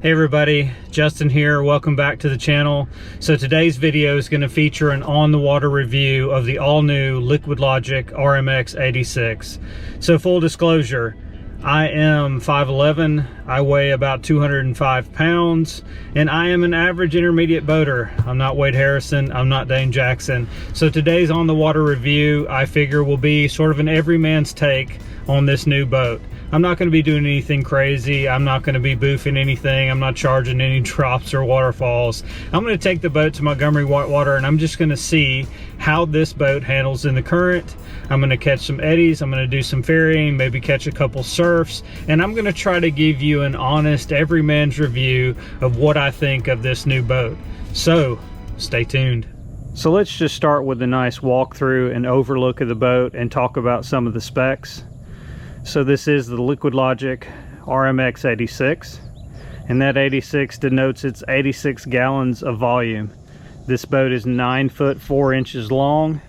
Hey everybody, Justin here. Welcome back to the channel. So today's video is going to feature an on-the-water review of the all-new LiquidLogic RMX 86. So full disclosure, I am 5'11", I weigh about 205 pounds, and I am an average intermediate boater. I'm not Wade Harrison, I'm not Dane Jackson. So today's on-the-water review, I figure, will be sort of an everyman's take on this new boat. I'm not going to be doing anything crazy. I'm not going to be boofing anything. I'm not charging any drops or waterfalls. I'm going to take the boat to Montgomery Whitewater and I'm just going to see how this boat handles in the current. I'm going to catch some eddies. I'm going to do some ferrying, maybe catch a couple surfs, and I'm going to try to give you an honest everyman's review of what I think of this new boat. So stay tuned. So let's just start with a nice walkthrough and overlook of the boat and talk about some of the specs. So this is the LiquidLogic RMX 86, and that 86 denotes its 86 gallons of volume. This boat is 9 foot 4 inches long.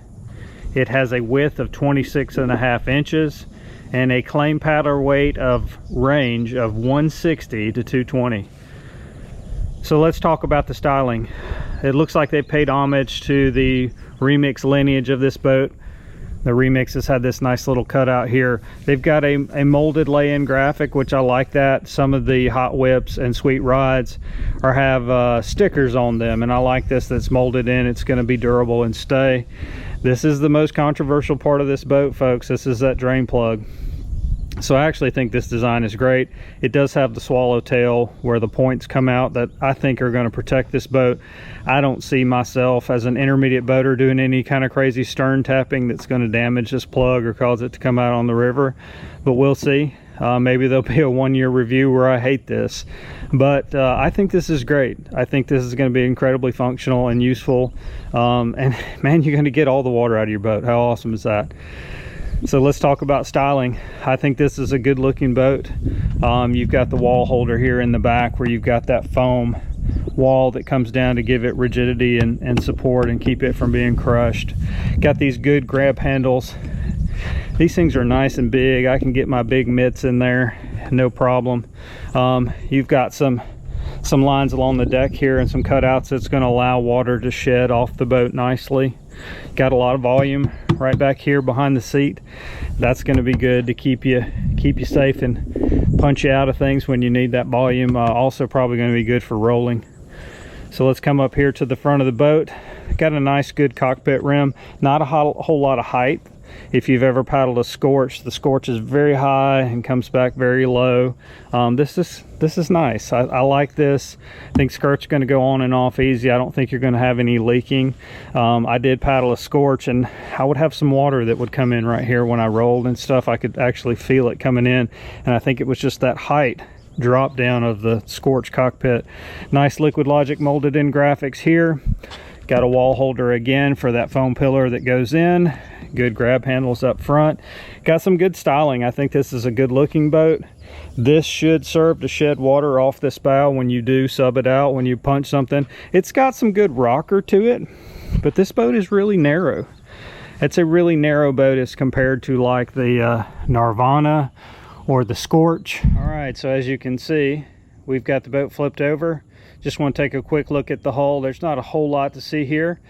It has a width of 26.5 inches and a claim paddler weight of range of 160 to 220. So let's talk about the styling. It looks like they paid homage to the RMX lineage of this boat. The RMX has had this nice little cutout here. They've got a molded lay-in graphic, which I like that. Some of the Hot Whips and Sweet Rides have stickers on them, and I like this that's molded in. It's going to be durable and stay. This is the most controversial part of this boat, folks. This is that drain plug. So I actually think this design is great. It does have the swallowtail where the points come out that I think are going to protect this boat. I don't see myself as an intermediate boater doing any kind of crazy stern tapping that's going to damage this plug or cause it to come out on the river, but we'll see. Maybe there'll be a one-year review where I hate this, but I think this is great. I think this is going to be incredibly functional and useful, and man, you're going to get all the water out of your boat. How awesome is that? So let's talk about styling. I think this is a good looking boat. You've got the wall holder here in the back where you've got that foam wall that comes down to give it rigidity and support and keep it from being crushed. Got these good grab handles. These things are nice and big. I can get my big mitts in there, no problem. You've got some lines along the deck here and some cutouts that's going to allow water to shed off the boat nicely. Got a lot of volume right back here behind the seat. That's going to be good to keep you safe and punch you out of things when you need that volume. Also probably going to be good for rolling. So let's come up here to the front of the boat. Got a nice good cockpit rim. Not a whole lot of height. If you've ever paddled a Scorch, the Scorch is very high and comes back very low. This is nice. I like this. I think skirt's going to go on and off easy. I don't think you're going to have any leaking. I did paddle a Scorch and I would have some water that would come in right here when I rolled and stuff. I could actually feel it coming in, and I think it was just that height drop down of the Scorch cockpit. Nice LiquidLogic molded in graphics here. Got a wall holder again for that foam pillar that goes in. Good grab handles up front. Got some good styling. I think this is a good looking boat. This should serve to shed water off this bow when you do sub it out, when you punch something. It's got some good rocker to it, but this boat is really narrow. It's a really narrow boat as compared to like the Nirvana or the Scorch. All right, so as you can see, we've got the boat flipped over. Just want to take a quick look at the hull. There's not a whole lot to see here.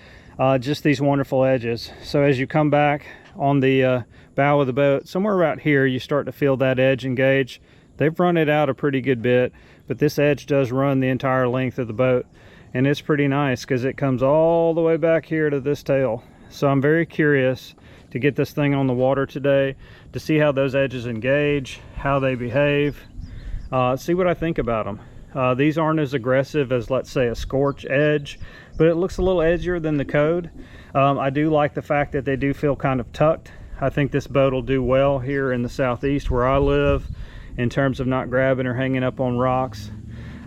Just these wonderful edges. So as you come back on the bow of the boat, somewhere right here you start to feel that edge engage. They've run it out a pretty good bit, but this edge does run the entire length of the boat, and it's pretty nice because it comes all the way back here to this tail. So I'm very curious to get this thing on the water today to see how those edges engage, how they behave, see what I think about them. These aren't as aggressive as, let's say, a Scorch edge, but it looks a little edgier than the Code. I do like the fact that they do feel kind of tucked. I think this boat will do well here in the southeast where I live in terms of not grabbing or hanging up on rocks.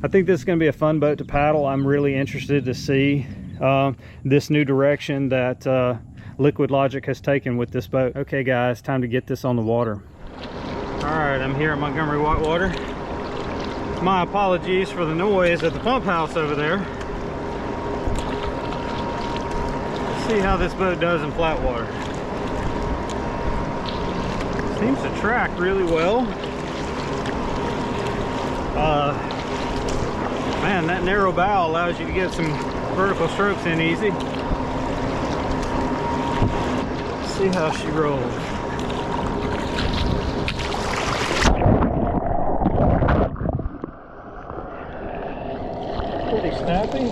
I think this is going to be a fun boat to paddle. I'm really interested to see this new direction that LiquidLogic has taken with this boat. Okay guys, time to get this on the water. All right, I'm here at Montgomery Whitewater. My apologies for the noise at the pump house over there. Let's see how this boat does in flat water. Seems to track really well. Man, that narrow bow allows you to get some vertical strokes in easy. Let's see how she rolls. Pretty snappy.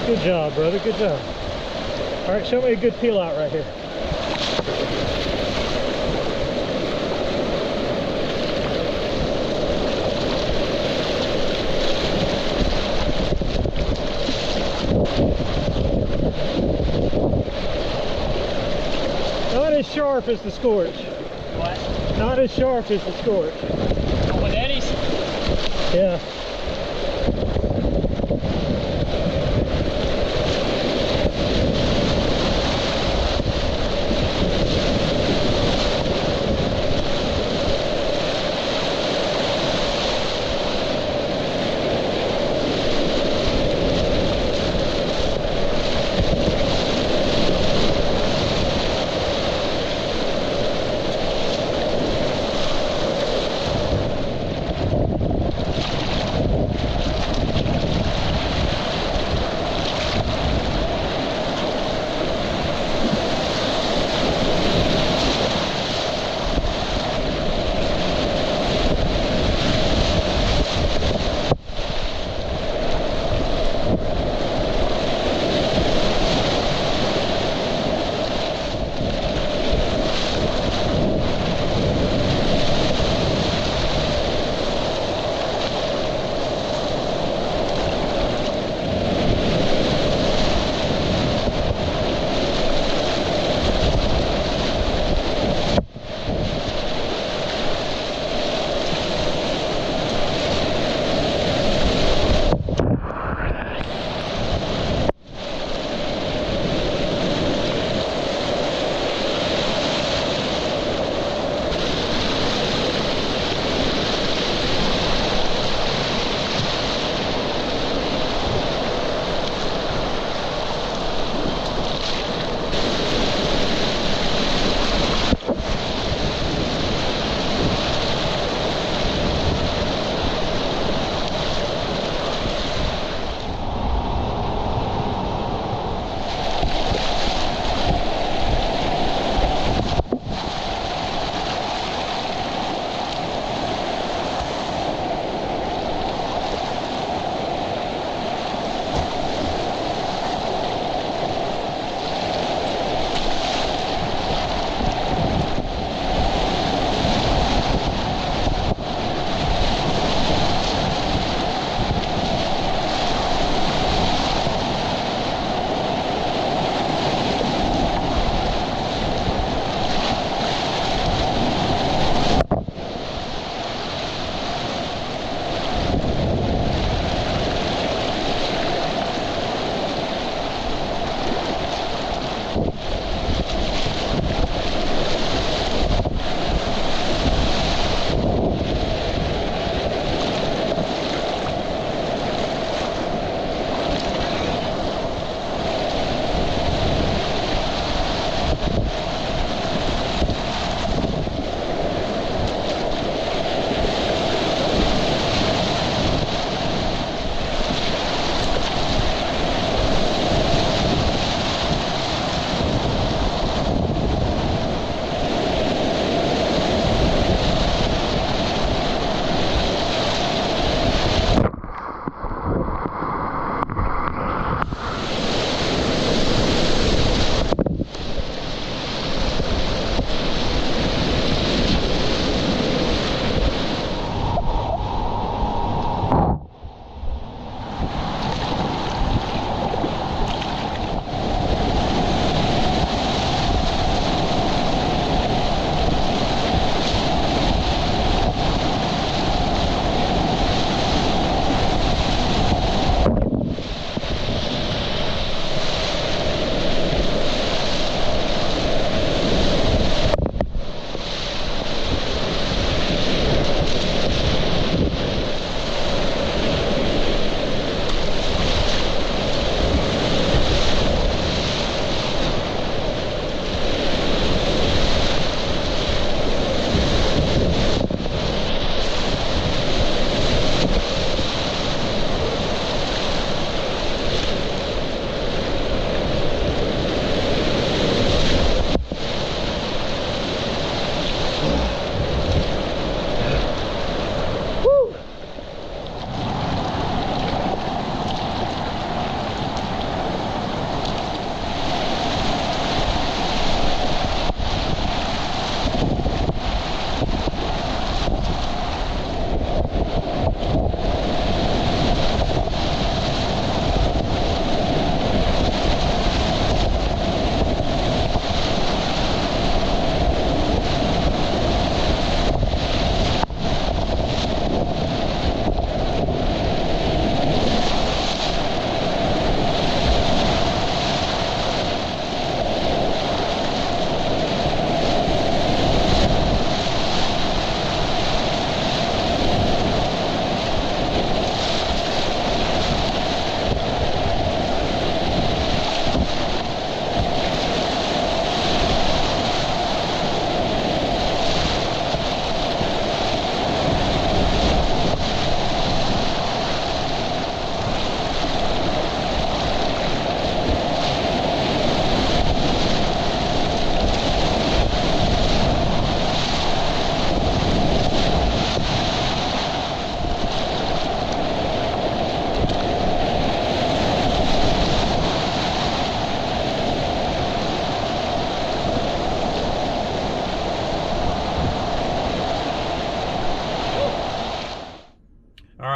Good job, brother, good job. All right, show me a good peel out right here. Not as sharp as the Scorch. What? Not as sharp as the Scorch. Oh, with eddies? Yeah.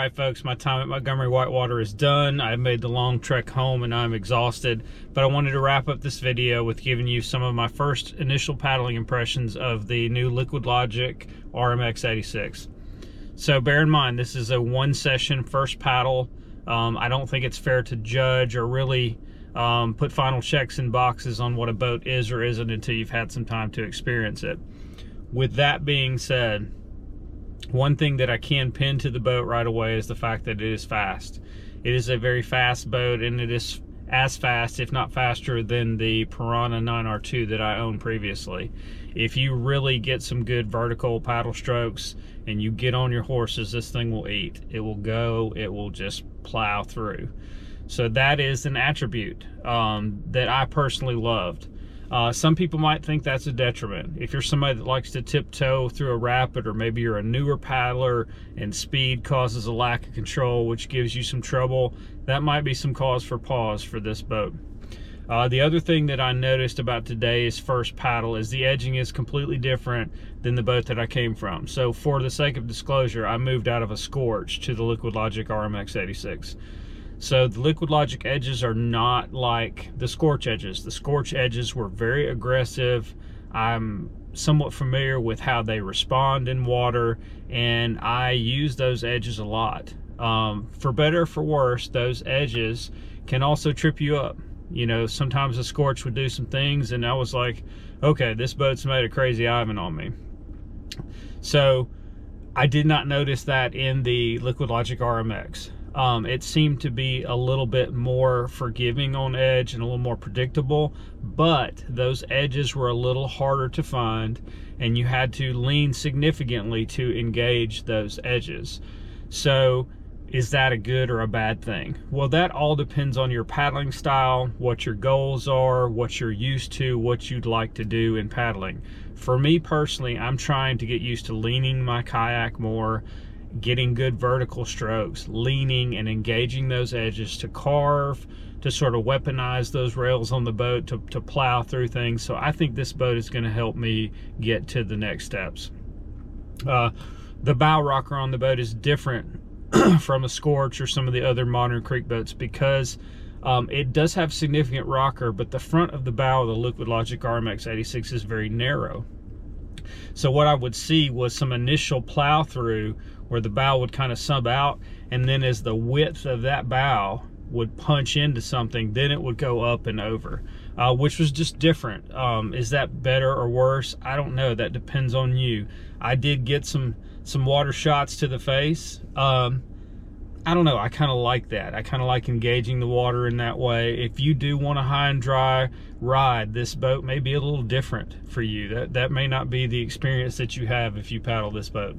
right, folks, my time at Montgomery Whitewater is done. I've made the long trek home and I'm exhausted, but I wanted to wrap up this video with giving you some of my first initial paddling impressions of the new LiquidLogic RMX 86. So bear in mind, this is a one session first paddle. I don't think it's fair to judge or really put final checks in boxes on what a boat is or isn't until you've had some time to experience it. With that being said, one thing that I can pin to the boat right away is the fact that it is fast. It is a very fast boat, and it is as fast, if not faster, than the Piranha 9R2 that I owned previously. If you really get some good vertical paddle strokes and you get on your horses, this thing will eat. It will go, it will just plow through. So that is an attribute that I personally loved. Some people might think that's a detriment. If you're somebody that likes to tiptoe through a rapid, or maybe you're a newer paddler and speed causes a lack of control, which gives you some trouble, that might be some cause for pause for this boat. The other thing that I noticed about today's first paddle is the edging is completely different than the boat that I came from. So for the sake of disclosure, I moved out of a Scorch to the LiquidLogic RMX 86. So the LiquidLogic edges are not like the Scorch edges. The Scorch edges were very aggressive. I'm somewhat familiar with how they respond in water, and I use those edges a lot. For better or for worse, those edges can also trip you up. You know, sometimes the Scorch would do some things and I was like, okay, this boat's made a crazy Ivan on me. So I did not notice that in the LiquidLogic RMX. It seemed to be a little bit more forgiving on edge and a little more predictable, but those edges were a little harder to find and you had to lean significantly to engage those edges. So is that a good or a bad thing? Well, that all depends on your paddling style, what your goals are, what you're used to, what you'd like to do in paddling. For me personally, I'm trying to get used to leaning my kayak more, getting good vertical strokes, leaning and engaging those edges to carve, to sort of weaponize those rails on the boat, to plow through things. So I think this boat is going to help me get to the next steps. The bow rocker on the boat is different from a Scorch or some of the other modern creek boats because it does have significant rocker, but the front of the bow of the LiquidLogic RMX 86 is very narrow. So what I would see was some initial plow through where the bow would kind of sub out, and then as the width of that bow would punch into something, then it would go up and over, which was just different. Is that better or worse? I don't know. That depends on you. I did get some water shots to the face. I don't know, I kind of like that. I kind of like engaging the water in that way. If you do want a high and dry ride, this boat may be a little different for you. That may not be the experience that you have if you paddle this boat.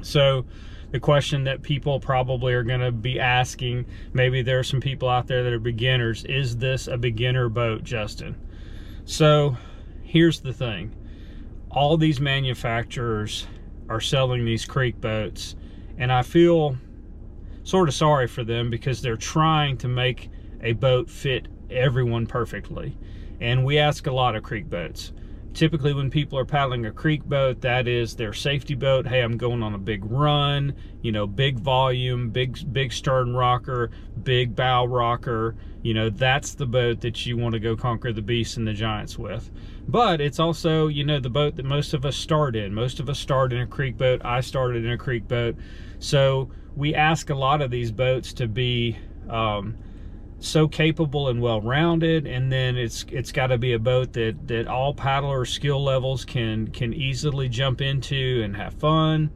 So the question that people probably are going to be asking, maybe there are some people out there that are beginners, is this a beginner boat, Justin? So here's the thing. All these manufacturers are selling these creek boats, and I feel sort of sorry for them because they're trying to make a boat fit everyone perfectly. And we ask a lot of creek boats. Typically when people are paddling a creek boat, that is their safety boat. Hey, I'm going on a big run, you know, big volume, big stern rocker, big bow rocker. You know, that's the boat that you want to go conquer the beasts and the giants with. But it's also, you know, the boat that most of us start in. Most of us start in a creek boat. I started in a creek boat. So we ask a lot of these boats to be so capable and well-rounded, and then it's got to be a boat that all paddler skill levels can easily jump into and have fun.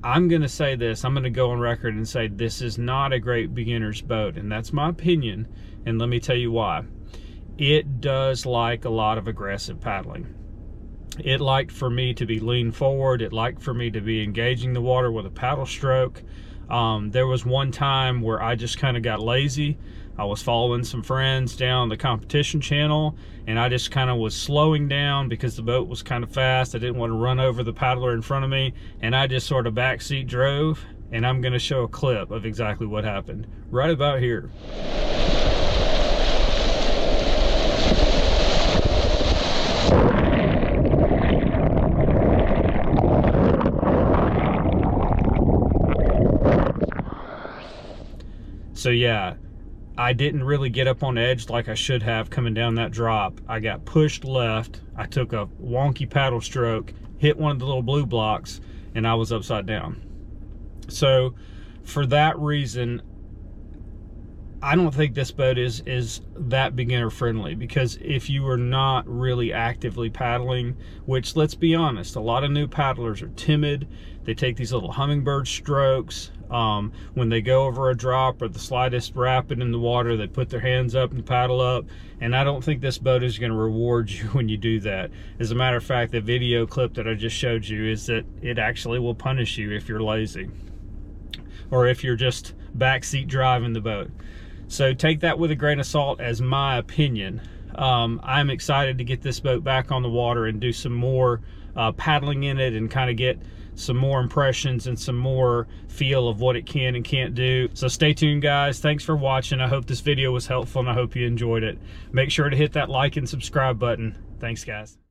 I'm gonna say this, I'm gonna go on record and say this is not a great beginner's boat, and that's my opinion, and let me tell you why. It does like a lot of aggressive paddling. It liked for me to be lean forward. It liked for me to be engaging the water with a paddle stroke. There was one time where I just kind of got lazy. I was following some friends down the competition channel, and I just kind of was slowing down because the boat was kind of fast. I didn't want to run over the paddler in front of me, and I just sort of backseat drove, and I'm going to show a clip of exactly what happened right about here. So yeah, I didn't really get up on edge like I should have coming down that drop. I got pushed left. I took a wonky paddle stroke, hit one of the little blue blocks, and I was upside down. So for that reason, I don't think this boat is that beginner friendly, because if you are not really actively paddling, which, let's be honest, a lot of new paddlers are timid. They take these little hummingbird strokes. When they go over a drop or the slightest rapid in the water, they put their hands up and paddle up. And I don't think this boat is going to reward you when you do that. As a matter of fact, the video clip that I just showed you is that it actually will punish you if you're lazy, or if you're just backseat driving the boat. So take that with a grain of salt as my opinion. I'm excited to get this boat back on the water and do some more paddling in it and kind of get some more impressions and some more feel of what it can and can't do. So stay tuned, guys. Thanks for watching. I hope this video was helpful and I hope you enjoyed it. Make sure to hit that like and subscribe button. Thanks, guys.